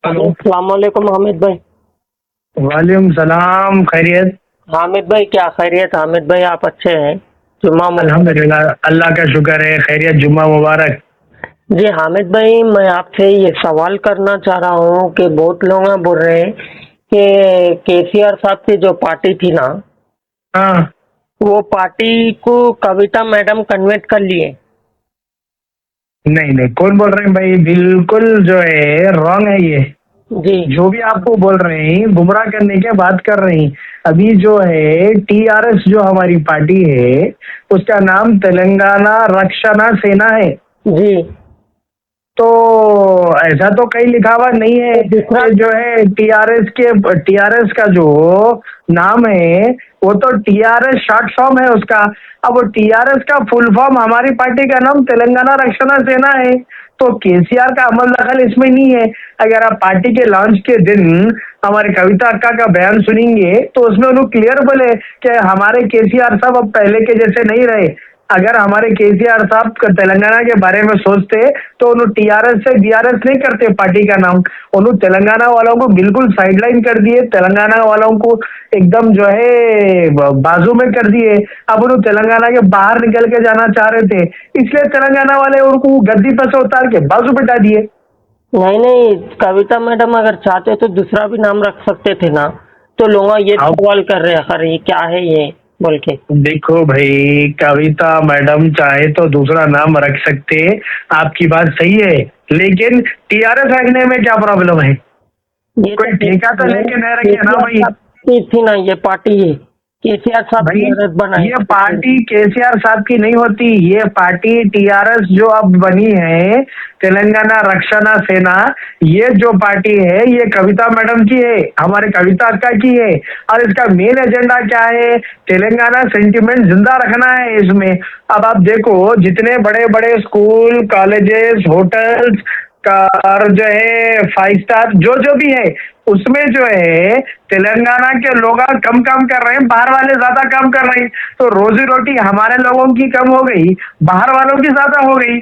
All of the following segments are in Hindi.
हेलो। अस्सलाम वालेकुम हामिद भाई। वालेकुम सलाम। खैरियत? हामिद भाई क्या खैरियत? हामिद भाई आप अच्छे हैं? जुम्मा मुबारक। अल्हम्दुलिल्लाह, अल्लाह का शुक्र है। खैरियत, जुम्मा मुबारक। जी हामिद भाई, मैं आपसे ये सवाल करना चाह रहा हूँ कि बहुत लोग बोल रहे हैं कि केसीआर साहब की जो पार्टी थी ना, हाँ। वो पार्टी को कविता मैडम कन्वर्ट कर लिए। नहीं नहीं, कौन बोल रहे हैं भाई? बिल्कुल जो है रॉन्ग है ये। जी जो भी आपको बोल रहे हैं गुमराह करने के बात कर रहे हैं। अभी जो है टीआरएस जो हमारी पार्टी है, उसका नाम तेलंगाना रक्षणा सेना है। जी। तो ऐसा तो कहीं लिखा हुआ नहीं है दूसरा कि जो है टीआरएस का जो नाम है वो तो टीआरएस शॉर्ट फॉर्म है उसका। अब वो टीआरएस का फुल फॉर्म हमारी पार्टी का नाम तेलंगाना रक्षणा सेना है। तो केसीआर का अमल दखल इसमें नहीं है। अगर आप पार्टी के लॉन्च के दिन हमारे कविता अक्का का बयान सुनेंगे तो उसमें उन्होंने क्लियर बोले कि हमारे केसीआर साहब अब पहले के जैसे नहीं रहे। अगर हमारे केसीआर साहब तेलंगाना के बारे में सोचते तो उन्होंने टीआरएस से बीआरएस नहीं करते पार्टी का नाम। उन्होंने तेलंगाना वालों को बिल्कुल साइडलाइन कर दिए, तेलंगाना वालों को एकदम जो है बाजू में कर दिए। अब उन्होंने तेलंगाना के बाहर निकल के जाना चाह रहे थे, इसलिए तेलंगाना वाले उनको गद्दी पर से उतार के बाजू बिठा दिए। नहीं नहीं, कविता मैडम अगर चाहते तो दूसरा भी नाम रख सकते थे ना। तो लोग ये अब सवाल कर रहे हैं, अरे ये क्या है ये बोल के। देखो भाई, कविता मैडम चाहे तो दूसरा नाम रख सकते, आपकी बात सही है, लेकिन टीआरएस रखने में क्या प्रॉब्लम है? ये कोई ठेका तो लेके नहीं रखे ना केसीआर भाई। साहब की थी ना ये पार्टी है, केसीआर साहब भाई टीआरएस बनाए ये थे। पार्टी केसीआर साहब की नहीं होती, ये पार्टी टीआरएस जो अब बनी है, तेलंगाना रक्षणा सेना, ये जो पार्टी है ये कविता मैडम की है, हमारे कविता अक्का की है। और इसका मेन एजेंडा क्या है? तेलंगाना सेंटिमेंट जिंदा रखना है इसमें। अब आप देखो, जितने बड़े बड़े स्कूल कॉलेजेस होटल्स और जो है 5 स्टार जो जो भी है, उसमें जो है तेलंगाना के लोग कम काम कर रहे हैं, बाहर वाले ज्यादा काम कर रहे हैं। तो रोजी रोटी हमारे लोगों की कम हो गई, बाहर वालों की ज्यादा हो गई।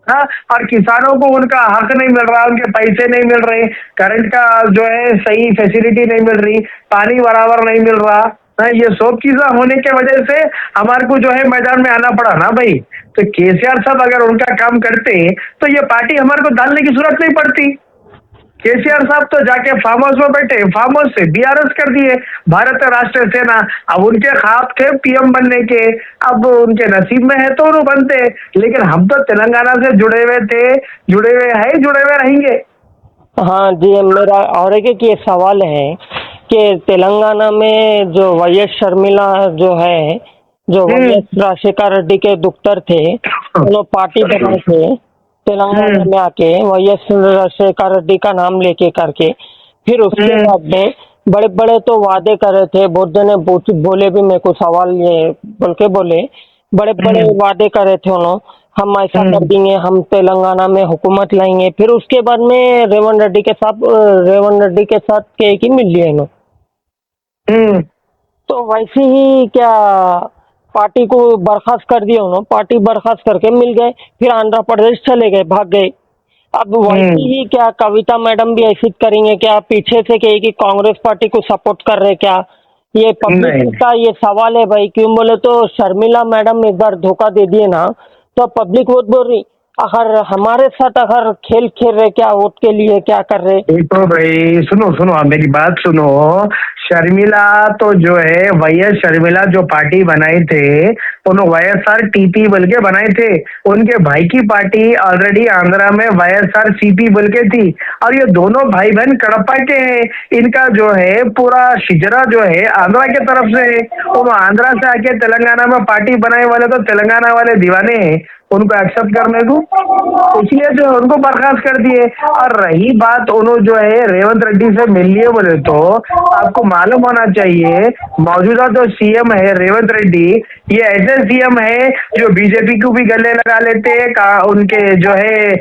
हाँ, और किसानों को उनका हक नहीं मिल रहा, उनके पैसे नहीं मिल रहे, करंट का जो है सही फैसिलिटी नहीं मिल रही, पानी बराबर नहीं मिल रहा। हाँ, ये सब चीजें होने के वजह से हमारे को जो है मैदान में आना पड़ा ना भाई। तो केसीआर साहब अगर उनका काम करते तो ये पार्टी हमारे को डालने की जरूरत नहीं पड़ती। केसीआर साहब तो जाके फार्म हाउस में बैठे, फार्म हाउस से बीआरएस कर दिए, भारत राष्ट्रीय सेना। अब उनके ख्वाब थे पीएम बनने के, अब उनके नसीब में है तो वो बनते। लेकिन हम तो तेलंगाना से जुड़े हुए थे, जुड़े हुए है, जुड़े हुए रहेंगे। हाँ जी, मेरा और एक ये सवाल है कि तेलंगाना में जो वाई एस शर्मिला जो है, जो वाई एस राजशेखर रेड्डी के दुख्तर थे, उन्होंने पार्टी बनाए थे तेलंगाना में आके, वाई एस राजशेखर रेड्डी का नाम लेके करके। फिर उसके बाद में बड़े बड़े तो वादे करे थे, बहुत जने बोले भी, मेरे को सवाल ये बोल के बोले, बड़े बड़े वादे करे थे उन्होंने, हम ऐसा कर देंगे, हम तेलंगाना में हुकूमत लाएंगे। फिर उसके बाद में रेवंत रेड्डी के साथ के की मिल लिए इन्होंने। तो वैसे ही क्या पार्टी को बर्खास्त कर दिया उन्होंने, पार्टी बर्खास्त करके मिल गए, फिर आंध्र प्रदेश चले गए, भाग गए। अब वैसे ही क्या कविता मैडम भी ऐसी करेंगे क्या? पीछे से कहे कि कांग्रेस पार्टी को सपोर्ट कर रहे क्या? ये पब्लिक का ये सवाल है भाई। क्यों बोले तो शर्मिला मैडम एक बार धोखा दे दिए ना, तो पब्लिक वोट बोल रही, अगर हमारे साथ अगर खेल खेल रहे क्या, वोट के लिए क्या कर रहे। देखो भाई, सुनो सुनो, आप मेरी बात सुनो। शर्मिला तो जो है वाईएस शर्मिला जो पार्टी बनाए थे, उन्होंने वाईएसआर टीपी बोल के बनाए थे। उनके भाई की पार्टी ऑलरेडी आंध्रा में वाईएसआर सीपी बोल के थी। और ये दोनों भाई बहन कड़प्पा के हैं। इनका जो है पूरा शिजरा जो है आंध्रा के तरफ से है। उन्होंने आंध्रा से आके तेलंगाना में पार्टी बनाने वाले तो तेलंगाना वाले दीवाने हैं उनको एक्सेप्ट करने को, इसलिए जो है उनको बर्खास्त कर दिए। और रही बात उन्होंने जो है रेवंत रेड्डी से मिल लिए बोले, तो आपको मालूम होना चाहिए मौजूदा जो सीएम है रेवंत रेड्डी, ये ऐसे सीएम है जो बीजेपी को भी गले लगा लेते, उनके जो है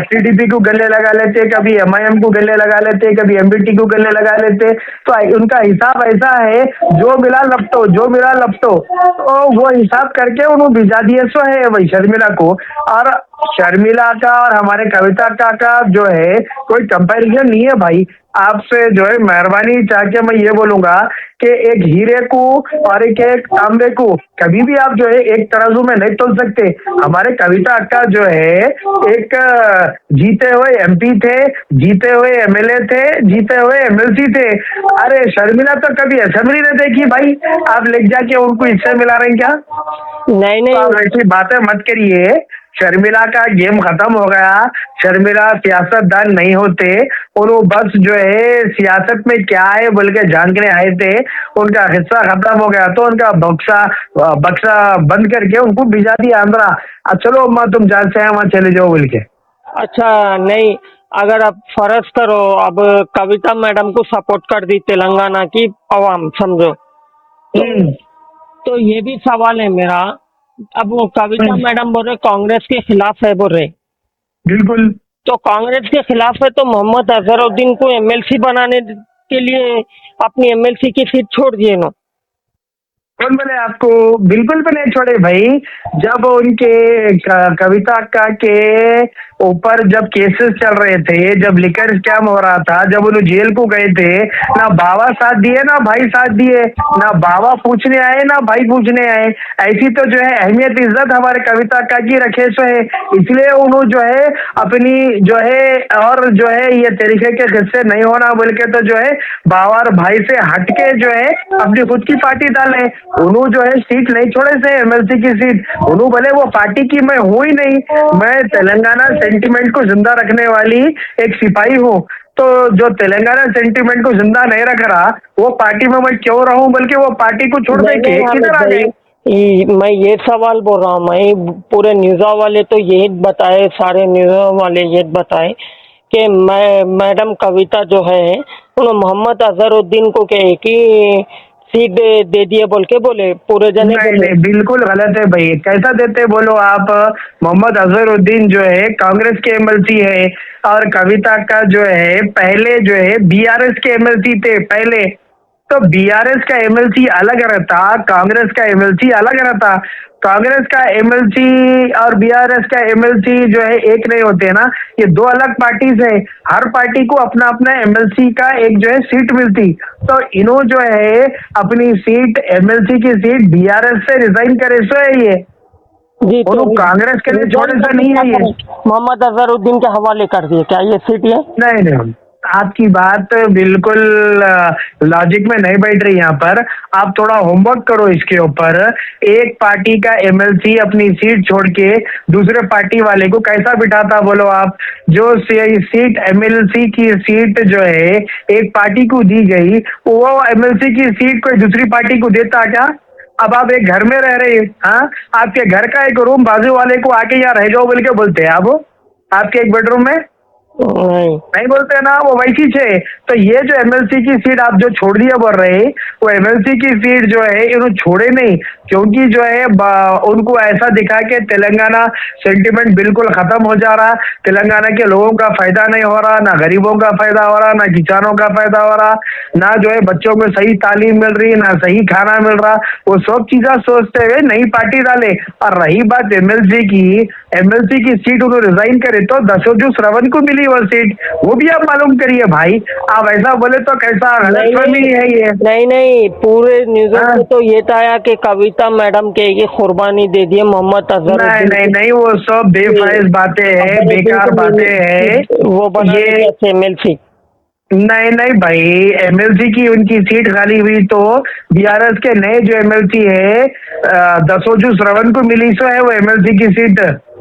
टीडीपी को गले लगा लेते, कभी एमआईएम को गले लगा लेते, कभी एमबीटी को गले लगा लेते। तो उनका हिसाब ऐसा है, जो मिला लपटो, जो मिला लपटो, तो वो हिसाब करके उन्होंने भिजा दिए सो है वही शर्मिला को। और शर्मिला का और हमारे कविता का जो है कोई कंपैरिजन नहीं है भाई। आपसे जो है मेहरबानी चाह के मैं ये बोलूंगा कि एक हीरे को और एक तांबे को कभी भी आप जो है एक तराजू में नहीं तोल सकते। हमारे कविता अक्का जो है एक जीते हुए एमपी थे, जीते हुए एमएलए थे, जीते हुए एमएलसी थे। अरे शर्मिला तो कभी असेंबली नहीं देखी भाई, आप ले जाके उनको इससे मिला रहे हैं क्या? नहीं तो आप नहीं, ऐसी बातें मत करिए। शर्मिला का गेम खत्म हो गया। शर्मिला सियासतदान नहीं होते और वो बस जो है सियासत में क्या है बोल के जानने आए थे। उनका हिस्सा खत्म हो गया तो उनका बक्सा बक्सा बंद करके उनको भिजा दिया आंध्रा। चलो अम्मा तुम जहाँ से हैं वहाँ चले जाओ बोल के। अच्छा नहीं, अगर आप फर्ज करो अब कविता मैडम को सपोर्ट कर दी तेलंगाना की आवाम, समझो तो हम्म, तो ये भी सवाल है मेरा। अब वो कविता मैडम बोल रहे कांग्रेस के खिलाफ है बोल रहे, बिल्कुल। तो कांग्रेस के खिलाफ है तो मोहम्मद अजहरुद्दीन को एमएलसी बनाने के लिए अपनी एमएलसी की सीट छोड़ दिए ना। कौन बोले आपको? बिल्कुल भी नहीं छोड़े भाई। जब उनके कविता अक्का के ऊपर जब केसेस चल रहे थे, जब लिकर स्कैम हो रहा था, जब उन्हें जेल को गए थे, ना बाबा साथ दिए ना भाई साथ दिए, ना बाबा पूछने आए ना भाई पूछने आए। ऐसी तो जो है अहमियत इज्जत हमारे कविता अक्का की रखे सो है, इसलिए उन्होंने जो है अपनी जो है और जो है ये तरीके के किस्से नहीं होना बोल के तो जो है बाबा और भाई से हटके जो है अपनी खुद की पार्टी डाले। उन्होंने जो है सीट नहीं छोड़े से एमएलसी की सीट। उन्होंने बोले वो पार्टी की मैं हूं ही नहीं, मैं तेलंगाना सेंटिमेंट को जिंदा रखने वाली एक सिपाही हूँ। तो जो तेलंगाना सेंटिमेंट को जिंदा नहीं रख रहा वो पार्टी में मैं क्यों रहूं, बल्कि वो पार्टी को छोड़ दे नहीं के नहीं हामिद किधर आ भाई, गए? मैं ये सवाल बोल रहा हूँ, मैं पूरे न्यूज़ वाले तो यही बताए, सारे न्यूज़ वाले ये बताए कि मैं मैडम कविता जो है उन्होंने मोहम्मद अजहरुद्दीन को कहे कि सीट दे दिए बोल के बोले, पूरे जने नहीं बोले। नहीं बिल्कुल गलत है भाई, कैसा देते बोलो आप? मोहम्मद अजहरुद्दीन जो है कांग्रेस के एमएलसी है और कविता का जो है पहले जो है बीआरएस के एमएलसी थे पहले। तो बीआरएस का एमएलसी अलग रहता, कांग्रेस का एमएलसी अलग रहता। कांग्रेस का एमएलसी और बीआरएस का एमएलसी जो है एक नहीं होते ना, ये दो अलग पार्टीज है। हर पार्टी को अपना अपना एमएलसी का एक जो है सीट मिलती। तो इन्हों जो है अपनी सीट एमएलसी की सीट बीआरएस से रिजाइन करे सो है ये। जी तो उन्होंने कांग्रेस के लिए छोड़े सा नहीं है ये। मोहम्मद अजहरुद्दीन के हवाले कर दिए क्या ये सीट? ये नहीं नहीं, आपकी बात बिल्कुल लॉजिक में नहीं बैठ रही यहाँ पर। आप थोड़ा होमवर्क करो इसके ऊपर। एक पार्टी का एमएलसी अपनी सीट छोड़ के दूसरे पार्टी वाले को कैसा बिठाता बोलो आप? जो सीट एमएलसी की सीट जो है एक पार्टी को दी गई, वो एमएलसी की सीट कोई दूसरी पार्टी को देता क्या? अब आप एक घर में रह रहे हैं, हाँ, आपके घर का एक रूम बाजू वाले को आके यहाँ रह जाओ बोल के बोलते हैं आप आपके एक बेडरूम में? नहीं नहीं बोलते ना, वो वैसी है। तो ये जो एमएलसी की सीट आप जो छोड़ दिया बोल रहे, वो एमएलसी की सीट जो है इन्होंने छोड़े नहीं, क्योंकि जो है उनको ऐसा दिखा के तेलंगाना सेंटिमेंट बिल्कुल खत्म हो जा रहा, तेलंगाना के लोगों का फायदा नहीं हो रहा, ना गरीबों का फायदा हो रहा, ना किसानों का फायदा हो रहा, ना जो है बच्चों को सही तालीम मिल रही, ना सही खाना मिल रहा। वो सब चीजें सोचते हुए नई पार्टी डाले। और रही बात एमएलसी की सीट उन्होंने रिजाइन करे तो दसोजू श्रवण को मिली वो सीट, वो भी आप मालूम करिए भाई। आप ऐसा बोले तो कैसा गलतफहमी है ये? नहीं नहीं, पूरे न्यूज़ों हाँ? में तो ये था कि कविता मैडम के ये कुर्बानी दे दिए मोहम्मद नहीं अजहरुद्दीन नहीं नहीं, वो सब बेफाइज बातें हैं, बेकार बातें हैं वो बना ये। एमएलसी। नहीं नहीं भाई, एमएलसी की उनकी सीट खाली हुई तो बीआरएस के नए जो एमएलसी है दसोजू श्रवण को मिली सो है वो एमएलसी की सीट।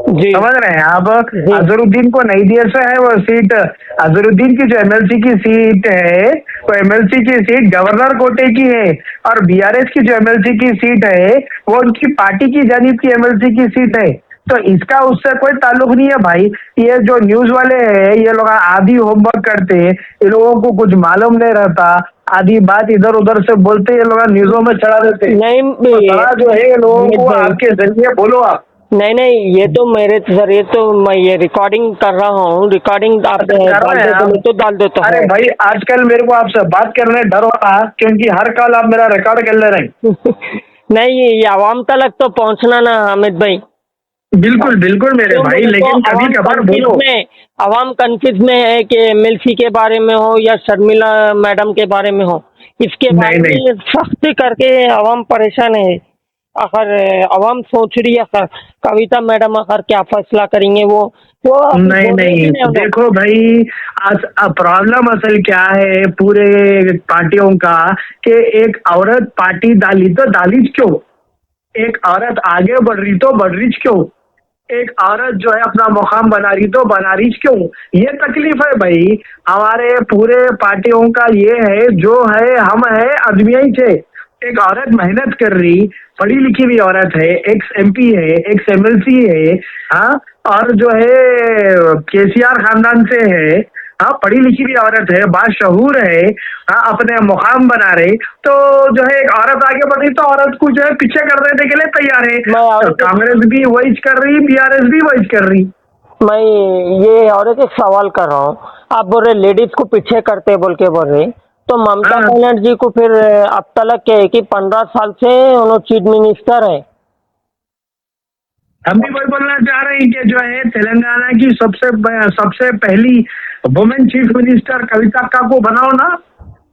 जी समझ रहे हैं आप? अजहरुद्दीन को नहीं दिया सो है वो सीट। अजहरुद्दीन की जो एमएलसी की सीट है वो एमएलसी की सीट गवर्नर कोटे की है, और बीआरएस की जो एमएलसी की सीट है वो उनकी पार्टी की जानिब की एमएलसी की सीट है। तो इसका उससे कोई ताल्लुक नहीं है भाई। ये जो न्यूज वाले हैं ये लोग आधी होमवर्क करते हैं, इन लोगों को कुछ मालूम नहीं रहता, आधी बात इधर उधर से बोलते ये लोग न्यूजों में चढ़ा देते। नहीं तो बड़ा जो है ये लोगों को आपके जरिए बोलो आप। नहीं नहीं, ये तो मेरे जरिए तो मैं ये रिकॉर्डिंग कर रहा हूँ, रिकॉर्डिंग आप कर रहे डाल हैं दो आप? तो डाल दो तो अरे है। भाई आजकल मेरे को आपसे बात करने डर हो रहा, क्योंकि हर कॉल आप मेरा रिकॉर्ड कर ले रहे हैं। नहीं, ये आवाम तक तो पहुँचना ना हामिद भाई। बिल्कुल बिल्कुल मेरे तो भाई, बोले तो लेकिन कभी कभार बोलो। अवाम कंफ्यूज में है कि एमएलसी के बारे में हो या शर्मिला मैडम के बारे में हो, इसके नहीं बारे नहीं में सख्त करके अवाम परेशान है। आखिर अवाम सोच रही है आखिर कविता मैडम आखिर क्या फैसला करेंगे, वो तो अभी नहीं बोल रहे नहीं थे ना वो लोग। देखो भाई, प्रॉब्लम असल क्या है पूरे पार्टियों का, कि एक औरत पार्टी डाली तो डाली क्यों, एक औरत आगे बढ़ रही तो बढ़ रही क्यों, एक औरत जो है अपना मुकाम बना रही तो बना रही क्यों। ये तकलीफ है भाई हमारे पूरे पार्टियों का, ये है जो है, हम है आदमी ही थे। एक औरत मेहनत कर रही, पढ़ी लिखी भी औरत है, एक्स एमपी है, एक्स एमएलसी है, हाँ, और जो है केसीआर खानदान से है, हाँ, पढ़ी लिखी भी औरत है, बाशऊर है, हाँ, अपने मुकाम बना रही, तो जो है एक औरत आगे बढ़ रही तो औरत को जो है पीछे कर देने के लिए तैयार है। मैं और तो कांग्रेस भी वही कर रही, बीआरएस भी वही कर रही। मैं ये और एक सवाल कर रहा हूँ। आप बोल रहे लेडीज को पीछे करते बोल रहे, तो ममता हाँ, बनर्जी को फिर अब तक क्या है कि 15 साल से उन्होंने चीफ मिनिस्टर है। हम भी वही बोलना चाह रहे हैं कि जो है तेलंगाना की सबसे पहली वुमेन चीफ मिनिस्टर कविता का को बनाओ ना।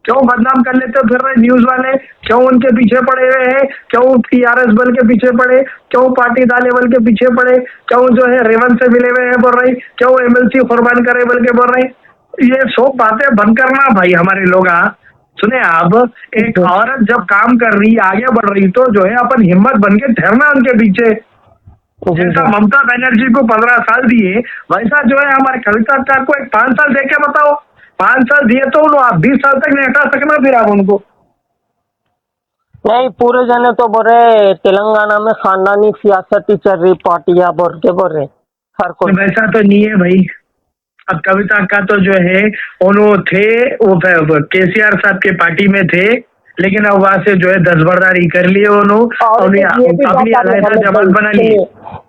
क्यों बदनाम कर लेते हो फिर रहे न्यूज वाले, क्यों उनके पीछे पड़े हुए हैं, क्यों टीआरएस बल के पीछे पड़े, क्यों पार्टी दाले बल के पीछे पड़े, क्यों जो है रेवंत से मिले हुए हैं बोल रही, क्यों एमएलसी कुर्बान करे बल के बोल रहे। ये सब बातें बंद करना भाई हमारे लोग। सुने आप, एक औरत जब काम कर रही आगे बढ़ रही तो जो है अपन हिम्मत बन के ठहरना उनके पीछे। जैसा ममता बनर्जी को 15 साल दिए, वैसा जो है हमारे कविता अख्तर को एक 5 साल दे के बताओ। 5 साल दिए तो आप 20 साल तक नहीं हटा सकना फिर आप उनको। नहीं, पूरे जने तो बोल रहे तेलंगाना में खानदानी सियासत ही चल रही, पार्टियां बोल रहे हर कोई। वैसा तो नहीं है भाई। अब कविता का तो जो है उन्होंने थे, वो केसीआर साहब के पार्टी में थे, लेकिन अब वहां से जो है दस्तबरदारी कर लिए उन्होंने, अपनी अलहदा जमात बना ली।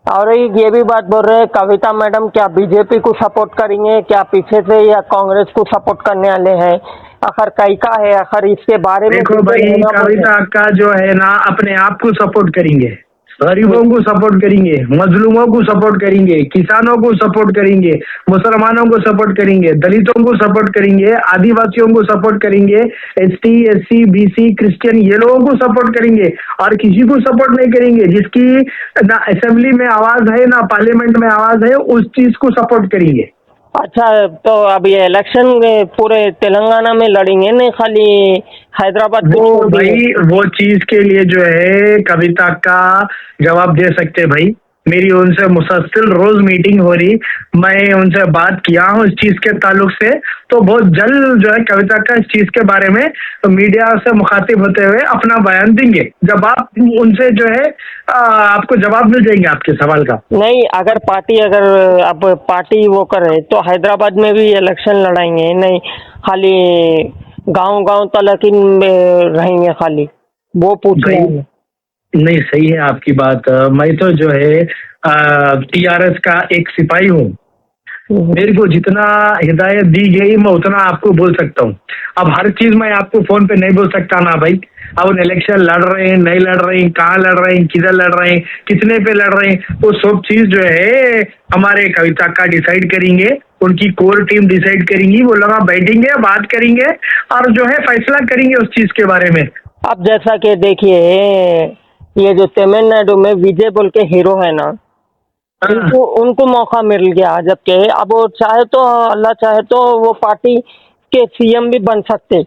और ये भी बात बोल रहे हैं कविता मैडम क्या बीजेपी को सपोर्ट करेंगे, क्या पीछे से या कांग्रेस को सपोर्ट करने वाले हैं, आखिर कई का है, आखिर इसके बारे में देखो भाई, कविता का जो है ना अपने आप को सपोर्ट करेंगे, गरीबों को सपोर्ट करेंगे, मजलूमों को सपोर्ट करेंगे, किसानों को सपोर्ट करेंगे, मुसलमानों को सपोर्ट करेंगे, दलितों को सपोर्ट करेंगे, आदिवासियों को सपोर्ट करेंगे, एसटी एससी बीसी क्रिश्चियन ये लोगों को सपोर्ट करेंगे, और किसी को सपोर्ट नहीं करेंगे जिसकी ना असेंबली में आवाज है ना पार्लियामेंट में आवाज है, उस चीज को सपोर्ट करेंगे। अच्छा, तो अब ये इलेक्शन पूरे तेलंगाना में लड़ेंगे, नहीं खाली हैदराबाद वो को भाई वो चीज के लिए जो है कविता का जवाब दे सकते भाई। मेरी उनसे मुसलसल रोज मीटिंग हो रही, मैं उनसे बात किया हूँ इस चीज के ताल्लुक से, तो बहुत जल्द जो है कविता का इस चीज के बारे में मीडिया से मुखातिब होते हुए अपना बयान देंगे। जब आप उनसे जो है आपको जवाब मिल जाएंगे आपके सवाल का। नहीं, अगर अब पार्टी वो करे तो हैदराबाद में भी इलेक्शन लड़ाएंगे, नहीं खाली गांव तक ही रहेंगे खाली, वो पूछ रहे हैं। नहीं सही है आपकी बात। मैं तो जो है टीआरएस का एक सिपाही हूँ, मेरे को जितना हिदायत दी गई मैं उतना आपको बोल सकता हूँ। अब हर चीज मैं आपको फोन पे नहीं बोल सकता ना भाई। अब इलेक्शन लड़ रहे हैं नहीं लड़ रहे हैं, कहाँ लड़ रहे हैं, किधर लड़ रहे हैं, कितने पे लड़ रहे हैं, वो सब चीज जो है हमारे कविता का डिसाइड करेंगे, उनकी कोर टीम डिसाइड करेंगी, वो लोग बैठेंगे बात करेंगे और जो है फैसला करेंगे उस चीज के बारे में। अब जैसा कि देखिए, ये जो तमिलनाडु में विजय बोल के हीरो है ना, उनको मौका मिल गया, जबकि अब वो चाहे तो अल्लाह चाहे तो वो पार्टी के सीएम भी बन सकते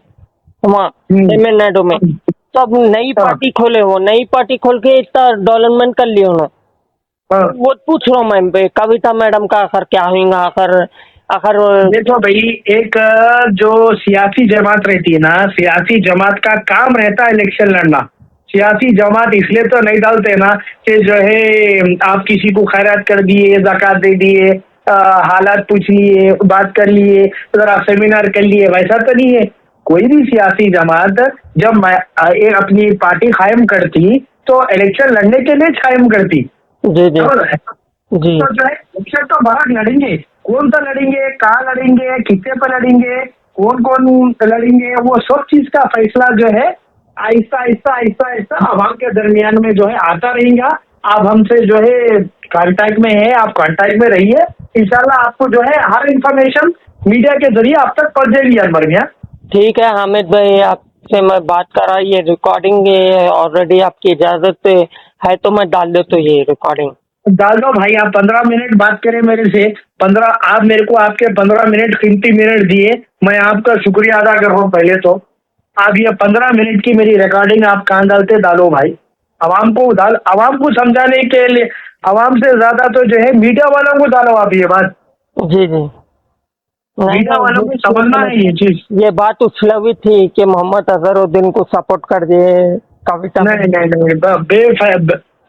वहाँ तमिलनाडु में। तो अब नई पार्टी खोले, वो नई पार्टी खोल के इतना डेवलपमेंट कर लिया उन्होंने। वो पूछ रहा हूँ मैं कविता मैडम का आखिर क्या होगा, आखिर देखो भाई, एक जो सियासी जमात रहती है ना, सियासी जमात का काम रहता है इलेक्शन लड़ना। सियासी जमात इसलिए तो नहीं डालते ना कि जो है आप किसी को खैरात कर दिए, ज़कात दे दिए, हालात पूछ लिए, बात कर लिए, जरा सेमिनार कर लिए, वैसा तो नहीं है। कोई भी सियासी जमात जब एक अपनी पार्टी कायम करती तो इलेक्शन लड़ने के लिए कायम करती। जी जी जी। तो जो है इलेक्शन तो बाहर लड़ेंगे, कौन सा लड़ेंगे, कहाँ लड़ेंगे, कितने पर लड़ेंगे, कौन लड़ेंगे, वो सब चीज का फैसला जो है आहिस्ता आहिस्ता आहिस्ता आहिस्ता आवाम के दरमियान में जो है आता रहेगा। आप हमसे जो है कांटेक्ट में है, आप कांटेक्ट में रहिए, इंशाल्लाह आपको जो है हर इंफॉर्मेशन मीडिया के जरिए आप तक पहुंचेगी अनवर मियां। ठीक है हामिद भाई, आपसे मैं बात कर रहा, ये रिकॉर्डिंग ऑलरेडी आपकी इजाजत है तो मैं डाल देता हूँ ये रिकॉर्डिंग। डाल दो भाई, आप 15 मिनट बात करें मेरे से, 15, आप मेरे को आपके 15 मिनट कीमती मिनट दिए, मैं आपका शुक्रिया अदा कर रहा हूँ। पहले तो आप ये 15 मिनट की मेरी रिकॉर्डिंग आप कहाँ डालते डालो भाई, आवाम को समझाने के लिए, आवाम से ज्यादा तो जो है मीडिया वालों को डालो आप ये बात, जी जी, मीडिया वालों को समझना है ये चीज। ये बात उछलवी थी कि मोहम्मद अजहरुद्दीन को सपोर्ट कर दिए कविता। नहीं,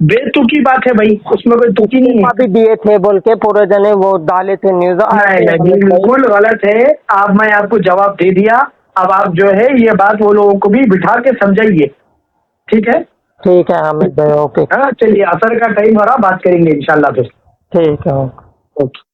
बेतुकी बात है भाई, उसमें कोई तुकी नहीं है। भी दिए थे बोल के पूरे जने वो डाले थे न्यूज। नहीं, बिल्कुल गलत है। अब मैं आपको जवाब दे दिया, अब आप जो है ये बात वो लोगों को भी बिठा के समझाइए, ठीक है? ठीक है हामिद भाई, ओके। हाँ चलिए, असर का टाइम हो रहा, बात करेंगे इंशाल्लाह फिर। ठीक है, ओके। ओके।